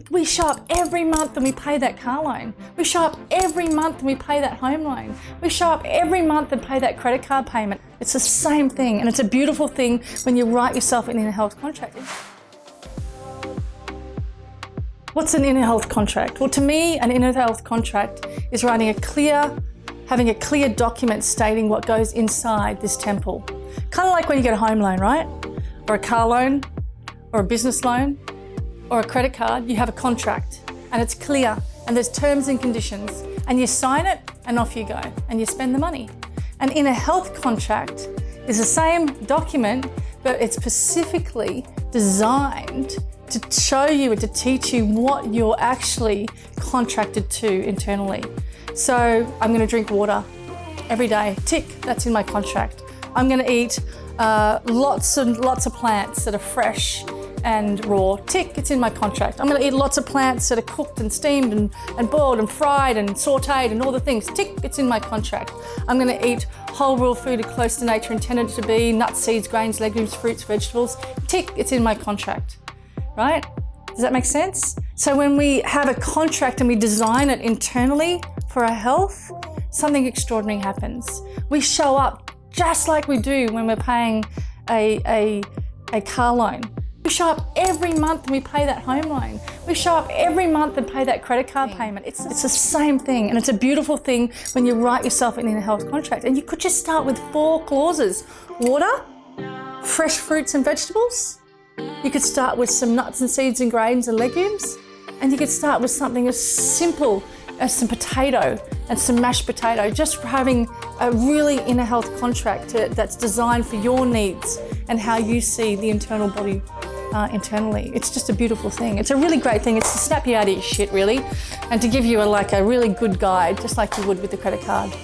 We show up every month and we pay that car loan. We show up every month and we pay that home loan. We show up every month and pay that credit card payment. It's the same thing, and it's a beautiful thing when you write yourself an inner health contract. What's an inner health contract? Well, to me, an inner health contract is having a clear document stating what goes inside this temple. Kind of like when you get a home loan, right? Or a car loan, or a business loan, or a credit card. You have a contract, and it's clear, and there's terms and conditions, and you sign it, and off you go, and you spend the money. An inner health contract is the same document, but it's specifically designed to show you and to teach you what you're actually contracted to internally. So I'm going to drink water every day. Tick, that's in my contract. I'm going to eat lots and lots of plants that are fresh and raw. Tick, it's in my contract. I'm going to eat lots of plants that are cooked and steamed and boiled and fried and sauteed and all the things. Tick, it's in my contract. I'm going to eat whole real food close to nature intended to be, nuts, seeds, grains, legumes, fruits, vegetables. Tick, it's in my contract, right? Does that make sense? So when we have a contract and we design it internally for our health, something extraordinary happens. We show up just like we do when we're paying a car loan. We show up every month and we pay that home loan. We show up every month and pay that credit card payment. It's the same thing, and it's a beautiful thing when you write yourself an inner health contract. And you could just start with 4 clauses. Water, fresh fruits and vegetables. You could start with some nuts and seeds and grains and legumes. And you could start with something as simple as some potato and some mashed potato, just having a really inner health contract that's designed for your needs and how you see the internal body internally. It's just a beautiful thing. It's a really great thing. It's to snap you out of your shit, really, and to give you a really good guide, just like you would with the credit card.